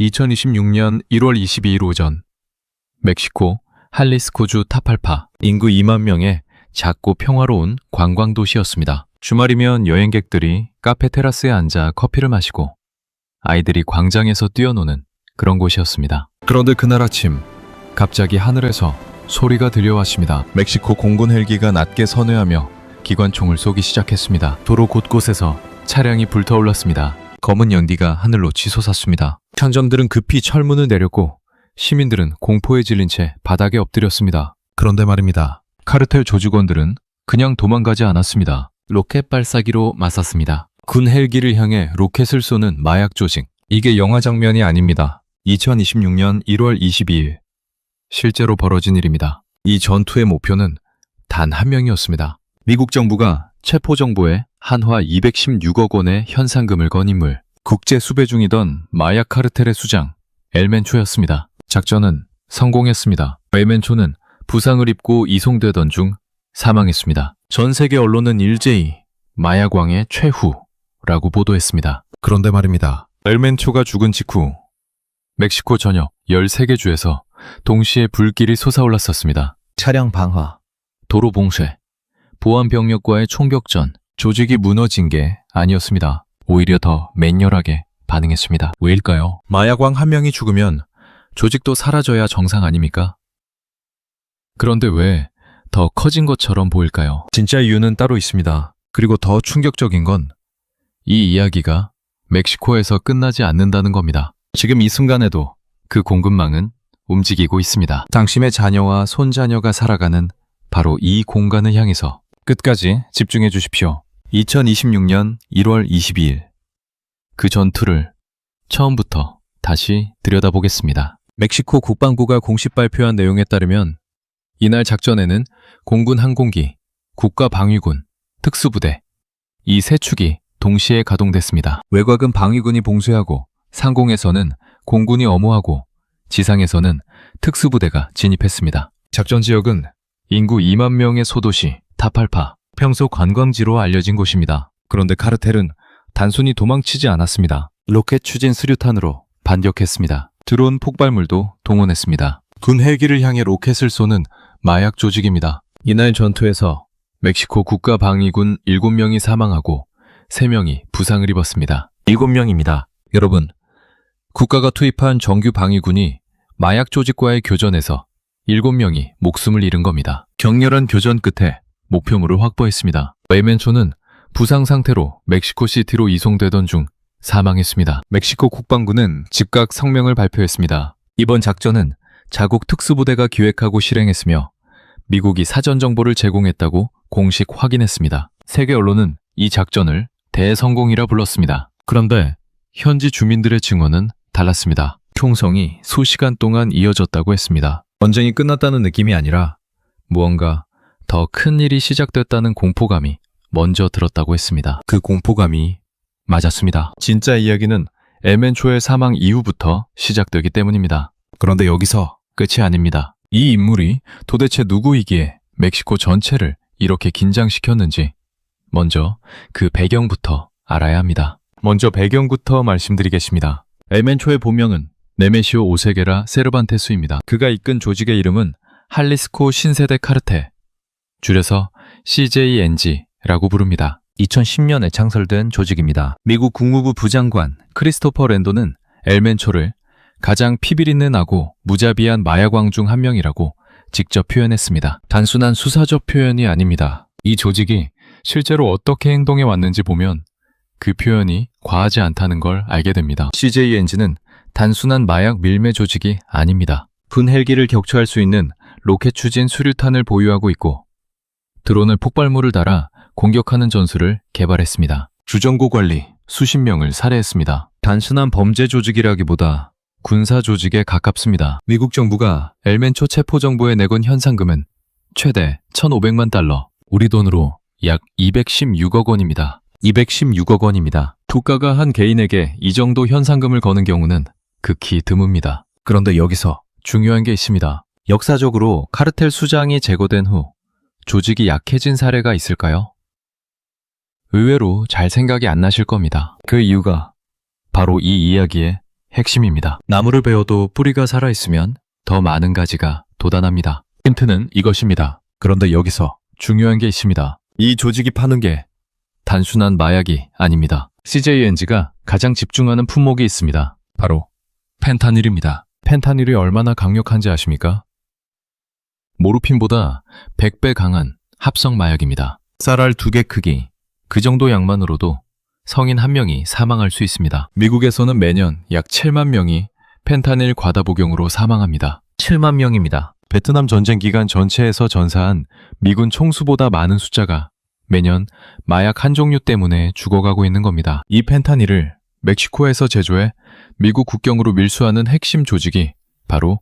2026년 1월 22일 오전 멕시코 할리스코주 타팔파 인구 2만 명의 작고 평화로운 관광 도시였습니다. 주말이면 여행객들이 카페 테라스에 앉아 커피를 마시고 아이들이 광장에서 뛰어노는 그런 곳이었습니다. 그런데 그날 아침 갑자기 하늘에서 소리가 들려왔습니다. 멕시코 공군 헬기가 낮게 선회하며 기관총을 쏘기 시작했습니다. 도로 곳곳에서 차량이 불타올랐습니다. 검은 연기가 하늘로 치솟았습니다. 편점들은 급히 철문을 내렸고 시민들은 공포에 질린 채 바닥에 엎드렸습니다. 그런데 말입니다. 카르텔 조직원들은 그냥 도망가지 않았습니다. 로켓 발사기로 맞섰습니다. 군 헬기를 향해 로켓을 쏘는 마약 조직. 이게 영화 장면이 아닙니다. 2026년 1월 22일 실제로 벌어진 일입니다. 이 전투의 목표는 단 한 명이었습니다. 미국 정부가 체포 정보에 한화 216억 원의 현상금을 건 인물, 국제 수배 중이던 마약 카르텔의 수장 엘멘초였습니다. 작전은 성공했습니다. 엘멘초는 부상을 입고 이송되던 중 사망했습니다. 전 세계 언론은 일제히 마약왕의 최후라고 보도했습니다. 그런데 말입니다. 엘멘초가 죽은 직후 멕시코 전역 13개 주에서 동시에 불길이 솟아올랐었습니다. 차량 방화, 도로 봉쇄, 보안 병력과의 총격전, 조직이 무너진 게 아니었습니다. 오히려 더 맹렬하게 반응했습니다. 왜일까요? 마약왕 한 명이 죽으면 조직도 사라져야 정상 아닙니까? 그런데 왜 더 커진 것처럼 보일까요? 진짜 이유는 따로 있습니다. 그리고 더 충격적인 건 이 이야기가 멕시코에서 끝나지 않는다는 겁니다. 지금 이 순간에도 그 공급망은 움직이고 있습니다. 당신의 자녀와 손자녀가 살아가는 바로 이 공간을 향해서 끝까지 집중해 주십시오. 2026년 1월 22일 그 전투를 처음부터 다시 들여다보겠습니다. 멕시코 국방부가 공식 발표한 내용에 따르면 이날 작전에는 공군 항공기, 국가방위군, 특수부대 이 세 축이 동시에 가동됐습니다. 외곽은 방위군이 봉쇄하고 상공에서는 공군이 엄호하고 지상에서는 특수부대가 진입했습니다. 작전 지역은 인구 2만 명의 소도시 타팔파, 평소 관광지로 알려진 곳입니다. 그런데 카르텔은 단순히 도망치지 않았습니다. 로켓 추진 수류탄으로 반격했습니다. 드론 폭발물도 동원했습니다. 군 헬기를 향해 로켓을 쏘는 마약 조직입니다. 이날 전투에서 멕시코 국가방위군 7명이 사망하고 3명이 부상을 입었습니다. 7명입니다. 여러분, 국가가 투입한 정규 방위군이 마약 조직과의 교전에서 7명이 목숨을 잃은 겁니다. 격렬한 교전 끝에 목표물을 확보했습니다. 엘멘초는 부상 상태로 멕시코시티로 이송되던 중 사망했습니다. 멕시코 국방부는 즉각 성명을 발표했습니다. 이번 작전은 자국 특수부대가 기획하고 실행했으며 미국이 사전 정보를 제공했다고 공식 확인했습니다. 세계 언론은 이 작전을 대성공이라 불렀습니다. 그런데 현지 주민들의 증언은 달랐습니다. 총성이 수시간 동안 이어졌다고 했습니다. 전쟁이 끝났다는 느낌이 아니라 무언가 더 큰 일이 시작됐다는 공포감이 먼저 들었다고 했습니다. 그 공포감이 맞았습니다. 진짜 이야기는 엘멘초의 사망 이후부터 시작되기 때문입니다. 그런데 여기서 끝이 아닙니다. 이 인물이 도대체 누구이기에 멕시코 전체를 이렇게 긴장시켰는지 먼저 그 배경부터 알아야 합니다. 먼저 배경부터 말씀드리겠습니다. 엘멘초의 본명은 네메시오 오세게라 세르반테스입니다. 그가 이끈 조직의 이름은 할리스코 신세대 카르텔, 줄여서 CJNG라고 부릅니다. 2010년에 창설된 조직입니다. 미국 국무부 부장관 크리스토퍼 랜도는 엘멘초를 가장 피비린내 나고 무자비한 마약왕 중 한 명이라고 직접 표현했습니다. 단순한 수사적 표현이 아닙니다. 이 조직이 실제로 어떻게 행동해 왔는지 보면 그 표현이 과하지 않다는 걸 알게 됩니다. CJNG는 단순한 마약 밀매 조직이 아닙니다. 군 헬기를 격추할 수 있는 로켓 추진 수류탄을 보유하고 있고 드론을 폭발물을 달아 공격하는 전술을 개발했습니다. 주정고 관리 수십 명을 살해했습니다. 단순한 범죄 조직이라기보다 군사 조직에 가깝습니다. 미국 정부가 엘멘초 체포 정보에 내건 현상금은 최대 1,500만 달러, 우리 돈으로 약 216억 원입니다. 216억 원입니다. 국가가 한 개인에게 이 정도 현상금을 거는 경우는 극히 드뭅니다. 그런데 여기서 중요한 게 있습니다. 역사적으로 카르텔 수장이 제거된 후 조직이 약해진 사례가 있을까요? 의외로 잘 생각이 안 나실 겁니다. 그 이유가 바로 이 이야기에 핵심입니다. 나무를 베어도 뿌리가 살아있으면 더 많은 가지가 돋아납니다. 힌트는 이것입니다. 그런데 여기서 중요한 게 있습니다. 이 조직이 파는 게 단순한 마약이 아닙니다. CJNG가 가장 집중하는 품목이 있습니다. 바로 펜타닐입니다. 펜타닐이 얼마나 강력한지 아십니까? 모르핀보다 100배 강한 합성 마약입니다. 쌀알 2개 크기, 그 정도 양만으로도 성인 1명이 사망할 수 있습니다. 미국에서는 매년 약 7만 명이 펜타닐 과다 복용으로 사망합니다. 7만 명입니다. 베트남 전쟁 기간 전체에서 전사한 미군 총수보다 많은 숫자가 매년 마약 한 종류 때문에 죽어가고 있는 겁니다. 이 펜타닐을 멕시코에서 제조해 미국 국경으로 밀수하는 핵심 조직이 바로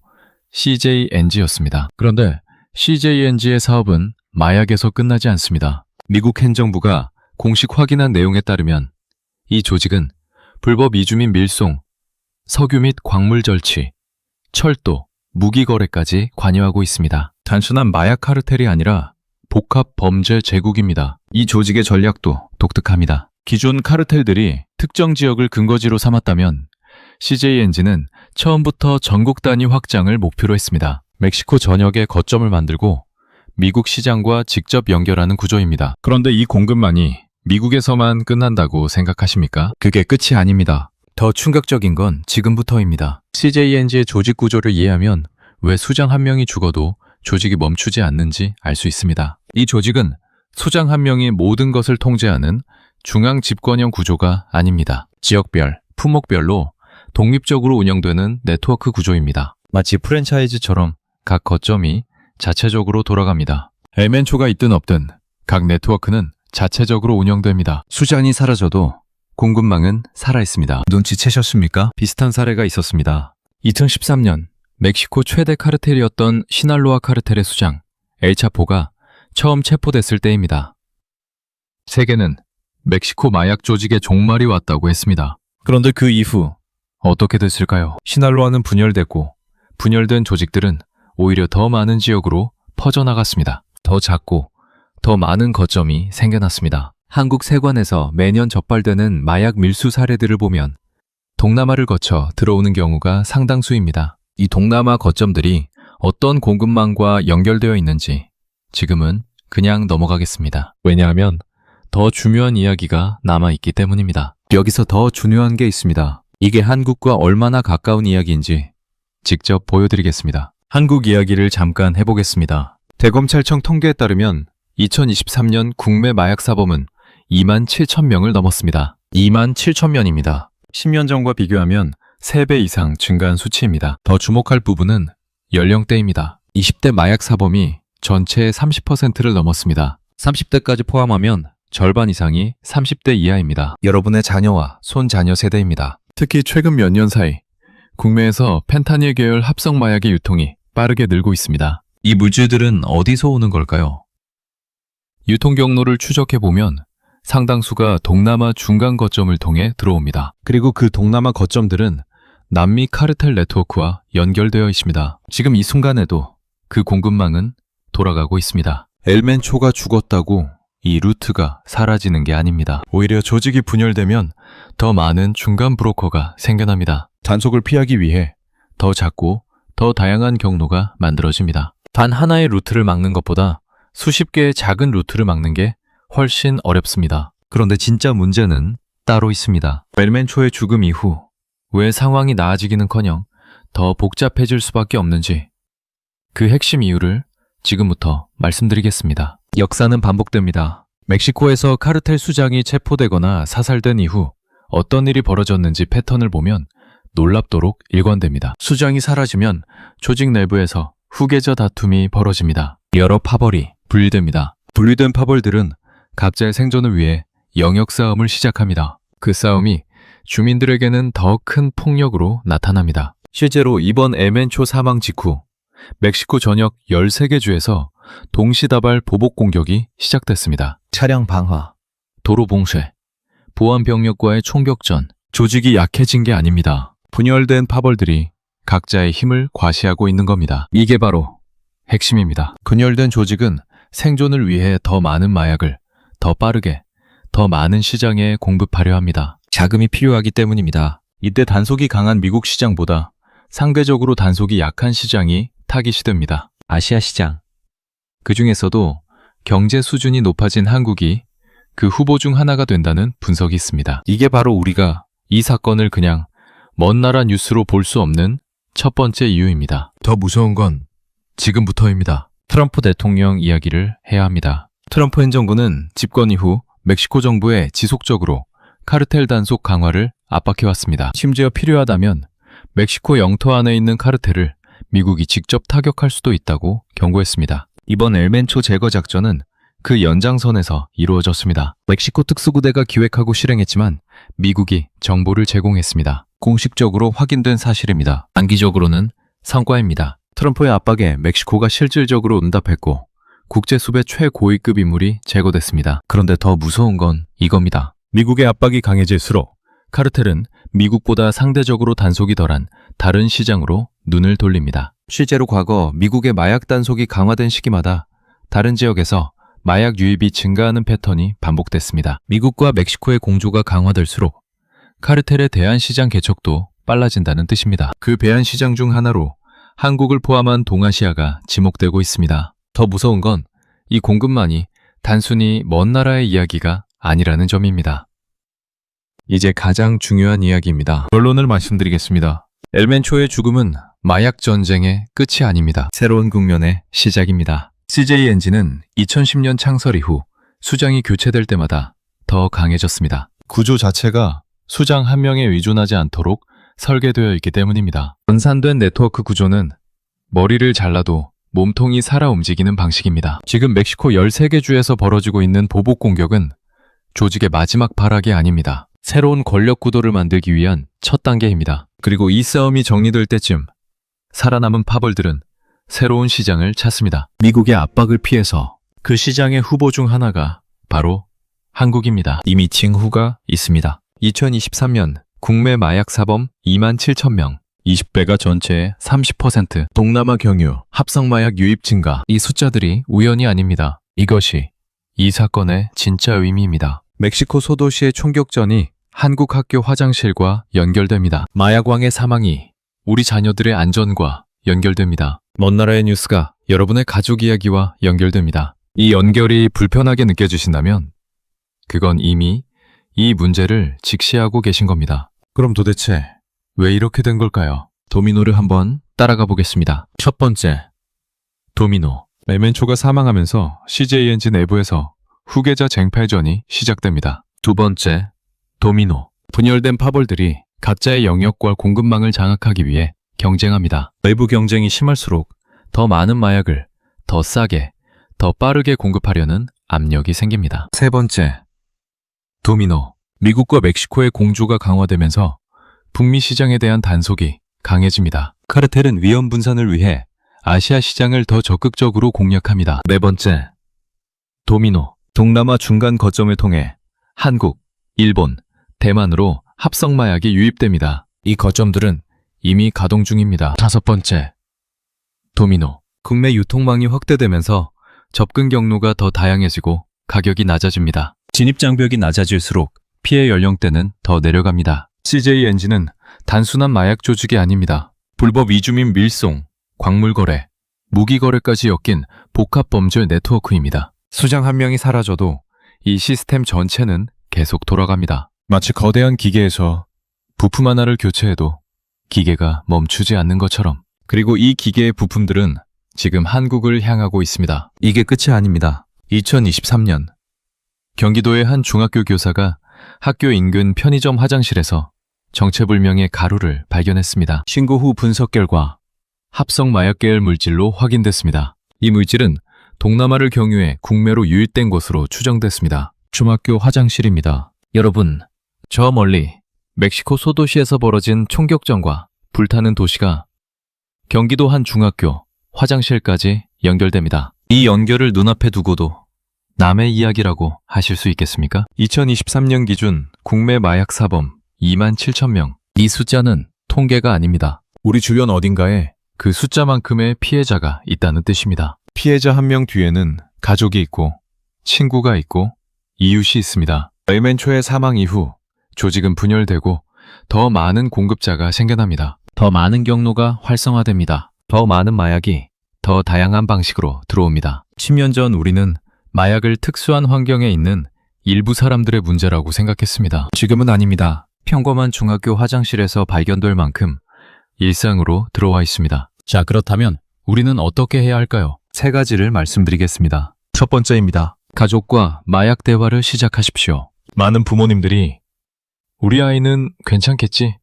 CJNG였습니다. 그런데 CJNG의 사업은 마약에서 끝나지 않습니다. 미국 행정부가 공식 확인한 내용에 따르면 이 조직은 불법 이주민 밀송, 석유 및 광물 절취, 철도, 무기 거래까지 관여하고 있습니다. 단순한 마약 카르텔이 아니라 복합 범죄 제국입니다. 이 조직의 전략도 독특합니다. 기존 카르텔들이 특정 지역을 근거지로 삼았다면 CJNG는 처음부터 전국 단위 확장을 목표로 했습니다. 멕시코 전역에 거점을 만들고 미국 시장과 직접 연결하는 구조입니다. 그런데 이 공급망이 미국에서만 끝난다고 생각하십니까? 그게 끝이 아닙니다. 더 충격적인 건 지금부터입니다. CJNG의 조직 구조를 이해하면 왜 수장 한 명이 죽어도 조직이 멈추지 않는지 알 수 있습니다. 이 조직은 수장 한 명이 모든 것을 통제하는 중앙 집권형 구조가 아닙니다. 지역별, 품목별로 독립적으로 운영되는 네트워크 구조입니다. 마치 프랜차이즈처럼 각 거점이 자체적으로 돌아갑니다. 엘멘초가 있든 없든 각 네트워크는 자체적으로 운영됩니다. 수장이 사라져도 공급망은 살아있습니다. 눈치채셨습니까? 비슷한 사례가 있었습니다. 2013년 멕시코 최대 카르텔이었던 시날로아 카르텔의 수장 엘차포가 처음 체포됐을 때입니다. 세계는 멕시코 마약 조직의 종말이 왔다고 했습니다. 그런데 그 이후 어떻게 됐을까요? 시날로아는 분열됐고 분열된 조직들은 오히려 더 많은 지역으로 퍼져나갔습니다. 더 작고 더 많은 거점이 생겨났습니다. 한국 세관에서 매년 적발되는 마약 밀수 사례들을 보면 동남아를 거쳐 들어오는 경우가 상당수입니다. 이 동남아 거점들이 어떤 공급망과 연결되어 있는지 지금은 그냥 넘어가겠습니다. 왜냐하면 더 중요한 이야기가 남아있기 때문입니다. 여기서 더 중요한 게 있습니다. 이게 한국과 얼마나 가까운 이야기인지 직접 보여드리겠습니다. 한국 이야기를 잠깐 해보겠습니다. 대검찰청 통계에 따르면 2023년 국내 마약 사범은 2만 7천 명을 넘었습니다. 2만 7천 명입니다. 10년 전과 비교하면 3배 이상 증가한 수치입니다. 더 주목할 부분은 연령대입니다. 20대 마약 사범이 전체의 30%를 넘었습니다. 30대까지 포함하면 절반 이상이 30대 이하입니다. 여러분의 자녀와 손자녀 세대입니다. 특히 최근 몇 년 사이 국내에서 펜타닐 계열 합성 마약의 유통이 빠르게 늘고 있습니다. 이 물질들은 어디서 오는 걸까요? 유통 경로를 추적해보면 상당수가 동남아 중간 거점을 통해 들어옵니다. 그리고 그 동남아 거점들은 남미 카르텔 네트워크와 연결되어 있습니다. 지금 이 순간에도 그 공급망은 돌아가고 있습니다. 엘멘초가 죽었다고 이 루트가 사라지는 게 아닙니다. 오히려 조직이 분열되면 더 많은 중간 브로커가 생겨납니다. 단속을 피하기 위해 더 작고 더 다양한 경로가 만들어집니다. 단 하나의 루트를 막는 것보다 수십 개의 작은 루트를 막는 게 훨씬 어렵습니다. 그런데 진짜 문제는 따로 있습니다. 엘멘초의 죽음 이후 왜 상황이 나아지기는커녕 더 복잡해질 수밖에 없는지 그 핵심 이유를 지금부터 말씀드리겠습니다. 역사는 반복됩니다. 멕시코에서 카르텔 수장이 체포되거나 사살된 이후 어떤 일이 벌어졌는지 패턴을 보면 놀랍도록 일관됩니다. 수장이 사라지면 조직 내부에서 후계자 다툼이 벌어집니다. 여러 파벌이 분리됩니다. 분리된 파벌들은 각자의 생존을 위해 영역 싸움을 시작합니다. 그 싸움이 주민들에게는 더 큰 폭력으로 나타납니다. 실제로 이번 엘멘초 사망 직후 멕시코 전역 13개 주에서 동시다발 보복 공격이 시작됐습니다. 차량 방화, 도로 봉쇄, 보안 병력과의 총격전, 조직이 약해진 게 아닙니다. 분열된 파벌들이 각자의 힘을 과시하고 있는 겁니다. 이게 바로 핵심입니다. 분열된 조직은 생존을 위해 더 많은 마약을 더 빠르게, 더 많은 시장에 공급하려 합니다. 자금이 필요하기 때문입니다. 이때 단속이 강한 미국 시장보다 상대적으로 단속이 약한 시장이 타깃이 됩니다. 아시아 시장. 그 중에서도 경제 수준이 높아진 한국이 그 후보 중 하나가 된다는 분석이 있습니다. 이게 바로 우리가 이 사건을 그냥 먼 나라 뉴스로 볼 수 없는 첫 번째 이유입니다. 더 무서운 건 지금부터입니다. 트럼프 대통령 이야기를 해야 합니다. 트럼프 행정부는 집권 이후 멕시코 정부에 지속적으로 카르텔 단속 강화를 압박해왔습니다. 심지어 필요하다면 멕시코 영토 안에 있는 카르텔을 미국이 직접 타격할 수도 있다고 경고했습니다. 이번 엘멘초 제거 작전은 그 연장선에서 이루어졌습니다. 멕시코 특수부대가 기획하고 실행했지만 미국이 정보를 제공했습니다. 공식적으로 확인된 사실입니다. 단기적으로는 성과입니다. 트럼프의 압박에 멕시코가 실질적으로 응답했고 국제수배 최고위급 인물이 제거됐습니다. 그런데 더 무서운 건 이겁니다. 미국의 압박이 강해질수록 카르텔은 미국보다 상대적으로 단속이 덜한 다른 시장으로 눈을 돌립니다. 실제로 과거 미국의 마약 단속이 강화된 시기마다 다른 지역에서 마약 유입이 증가하는 패턴이 반복됐습니다. 미국과 멕시코의 공조가 강화될수록 카르텔의 대한시장 개척도 빨라진다는 뜻입니다. 그 대한시장 중 하나로 한국을 포함한 동아시아가 지목되고 있습니다. 더 무서운 건 이 공급만이 단순히 먼 나라의 이야기가 아니라는 점입니다. 이제 가장 중요한 이야기입니다. 결론을 말씀드리겠습니다. 엘멘초의 죽음은 마약 전쟁의 끝이 아닙니다. 새로운 국면의 시작입니다. CJ 엔진은 2010년 창설 이후 수장이 교체될 때마다 더 강해졌습니다. 구조 자체가 수장 한 명에 의존하지 않도록 설계되어 있기 때문입니다. 분산된 네트워크 구조는 머리를 잘라도 몸통이 살아 움직이는 방식입니다. 지금 멕시코 13개 주에서 벌어지고 있는 보복 공격은 조직의 마지막 발악이 아닙니다. 새로운 권력 구도를 만들기 위한 첫 단계입니다. 그리고 이 싸움이 정리될 때쯤 살아남은 파벌들은 새로운 시장을 찾습니다. 미국의 압박을 피해서 그 시장의 후보 중 하나가 바로 한국입니다. 이미 징후가 있습니다. 2023년 국내 마약 사범 27,000명, 20배가 전체의 30%, 동남아 경유, 합성마약 유입 증가. 이 숫자들이 우연이 아닙니다. 이것이 이 사건의 진짜 의미입니다. 멕시코 소도시의 총격전이 한국 학교 화장실과 연결됩니다. 마약왕의 사망이 우리 자녀들의 안전과 연결됩니다. 먼 나라의 뉴스가 여러분의 가족 이야기와 연결됩니다. 이 연결이 불편하게 느껴지신다면 그건 이미 이 문제를 직시하고 계신 겁니다. 그럼 도대체 왜 이렇게 된 걸까요? 도미노를 한번 따라가 보겠습니다. 첫 번째, 도미노. 엘멘초가 사망하면서 CJ 엔진 내부에서 후계자 쟁탈전이 시작됩니다. 두 번째, 도미노. 분열된 파벌들이 각자의 영역과 공급망을 장악하기 위해 경쟁합니다. 내부 경쟁이 심할수록 더 많은 마약을 더 싸게, 더 빠르게 공급하려는 압력이 생깁니다. 세 번째, 도미노. 미국과 멕시코의 공조가 강화되면서 북미 시장에 대한 단속이 강해집니다. 카르텔은 위험 분산을 위해 아시아 시장을 더 적극적으로 공략합니다. 네 번째, 도미노. 동남아 중간 거점을 통해 한국, 일본, 대만으로 합성마약이 유입됩니다. 이 거점들은 이미 가동 중입니다. 다섯 번째, 도미노. 국내 유통망이 확대되면서 접근 경로가 더 다양해지고 가격이 낮아집니다. 진입장벽이 낮아질수록 피해 연령대는 더 내려갑니다. CJ 엔진은 단순한 마약 조직이 아닙니다. 불법 이주민 밀송, 광물거래, 무기거래까지 엮인 복합범죄 네트워크입니다. 수장 한 명이 사라져도 이 시스템 전체는 계속 돌아갑니다. 마치 거대한 기계에서 부품 하나를 교체해도 기계가 멈추지 않는 것처럼. 그리고 이 기계의 부품들은 지금 한국을 향하고 있습니다. 이게 끝이 아닙니다. 2023년 경기도의 한 중학교 교사가 학교 인근 편의점 화장실에서 정체불명의 가루를 발견했습니다. 신고 후 분석 결과 합성 마약 계열 물질로 확인됐습니다. 이 물질은 동남아를 경유해 국내로 유입된 것으로 추정됐습니다. 중학교 화장실입니다. 여러분, 저 멀리 멕시코 소도시에서 벌어진 총격전과 불타는 도시가 경기도 한 중학교 화장실까지 연결됩니다. 이 연결을 눈앞에 두고도 남의 이야기라고 하실 수 있겠습니까? 2023년 기준 국내 마약 사범 27,000명. 이 숫자는 통계가 아닙니다. 우리 주변 어딘가에 그 숫자만큼의 피해자가 있다는 뜻입니다. 피해자 한 명 뒤에는 가족이 있고 친구가 있고 이웃이 있습니다. 엘멘초의 사망 이후 조직은 분열되고 더 많은 공급자가 생겨납니다. 더 많은 경로가 활성화됩니다. 더 많은 마약이 더 다양한 방식으로 들어옵니다. 10년 전 우리는 마약을 특수한 환경에 있는 일부 사람들의 문제라고 생각했습니다. 지금은 아닙니다. 평범한 중학교 화장실에서 발견될 만큼 일상으로 들어와 있습니다. 자, 그렇다면 우리는 어떻게 해야 할까요? 세 가지를 말씀드리겠습니다. 첫 번째입니다. 가족과 마약 대화를 시작하십시오. 많은 부모님들이 우리 아이는 괜찮겠지?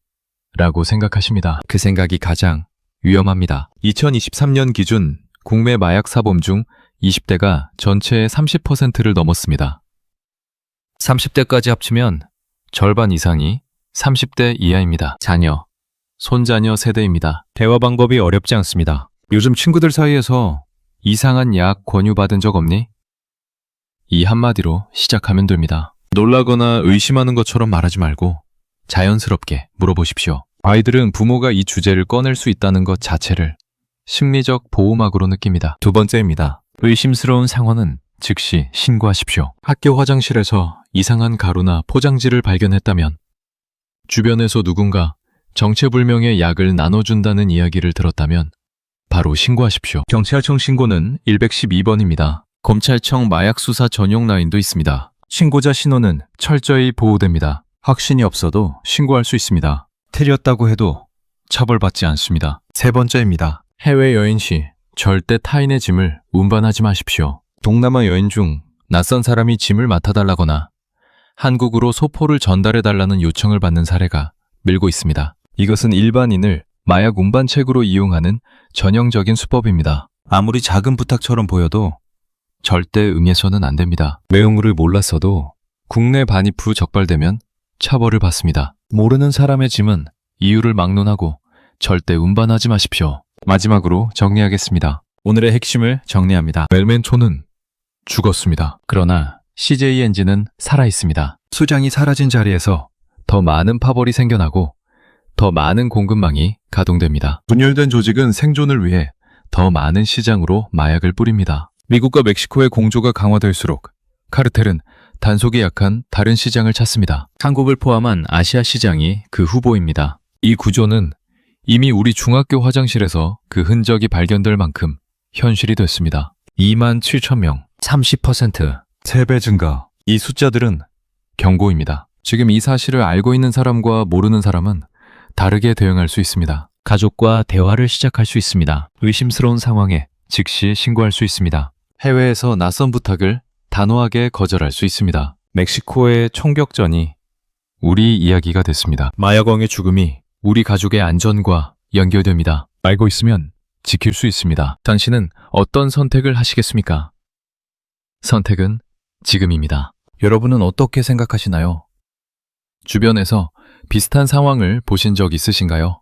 라고 생각하십니다. 그 생각이 가장 위험합니다. 2023년 기준 국내 마약 사범 중 20대가 전체의 30%를 넘었습니다. 30대까지 합치면 절반 이상이 30대 이하입니다. 자녀, 손자녀 세대입니다. 대화 방법이 어렵지 않습니다. 요즘 친구들 사이에서 이상한 약 권유받은 적 없니? 이 한마디로 시작하면 됩니다. 놀라거나 의심하는 것처럼 말하지 말고 자연스럽게 물어보십시오. 아이들은 부모가 이 주제를 꺼낼 수 있다는 것 자체를 심리적 보호막으로 느낍니다. 두 번째입니다. 의심스러운 상황은 즉시 신고하십시오. 학교 화장실에서 이상한 가루나 포장지를 발견했다면, 주변에서 누군가 정체불명의 약을 나눠준다는 이야기를 들었다면 바로 신고하십시오. 경찰청 신고는 112번입니다. 검찰청 마약수사 전용 라인도 있습니다. 신고자 신원은 철저히 보호됩니다. 확신이 없어도 신고할 수 있습니다. 틀렸다고 해도 처벌받지 않습니다. 세 번째입니다. 해외여행 시 절대 타인의 짐을 운반하지 마십시오. 동남아 여행 중 낯선 사람이 짐을 맡아달라거나 한국으로 소포를 전달해달라는 요청을 받는 사례가 밀고 있습니다. 이것은 일반인을 마약 운반책으로 이용하는 전형적인 수법입니다. 아무리 작은 부탁처럼 보여도 절대 응해서는 안 됩니다. 내용을 몰랐어도 국내 반입 후 적발되면 처벌을 받습니다. 모르는 사람의 짐은 이유를 막론하고 절대 운반하지 마십시오. 마지막으로 정리하겠습니다. 오늘의 핵심을 정리합니다. 멜멘초는 죽었습니다. 그러나 CJ 엔진은 살아있습니다. 수장이 사라진 자리에서 더 많은 파벌이 생겨나고 더 많은 공급망이 가동됩니다. 분열된 조직은 생존을 위해 더 많은 시장으로 마약을 뿌립니다. 미국과 멕시코의 공조가 강화될수록 카르텔은 단속이 약한 다른 시장을 찾습니다. 한국을 포함한 아시아 시장이 그 후보입니다. 이 구조는 이미 우리 중학교 화장실에서 그 흔적이 발견될 만큼 현실이 됐습니다. 27,000명, 30%, 3배 증가. 이 숫자들은 경고입니다. 지금 이 사실을 알고 있는 사람과 모르는 사람은 다르게 대응할 수 있습니다. 가족과 대화를 시작할 수 있습니다. 의심스러운 상황에 즉시 신고할 수 있습니다. 해외에서 낯선 부탁을 단호하게 거절할 수 있습니다. 멕시코의 총격전이 우리 이야기가 됐습니다. 마약왕의 죽음이 우리 가족의 안전과 연결됩니다. 알고 있으면 지킬 수 있습니다. 당신은 어떤 선택을 하시겠습니까? 선택은 지금입니다. 여러분은 어떻게 생각하시나요? 주변에서 비슷한 상황을 보신 적 있으신가요?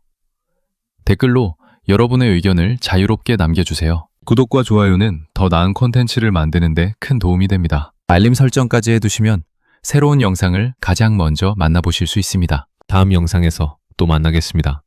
댓글로 여러분의 의견을 자유롭게 남겨주세요. 구독과 좋아요는 더 나은 콘텐츠를 만드는 데 큰 도움이 됩니다. 알림 설정까지 해두시면 새로운 영상을 가장 먼저 만나보실 수 있습니다. 다음 영상에서 또 만나겠습니다.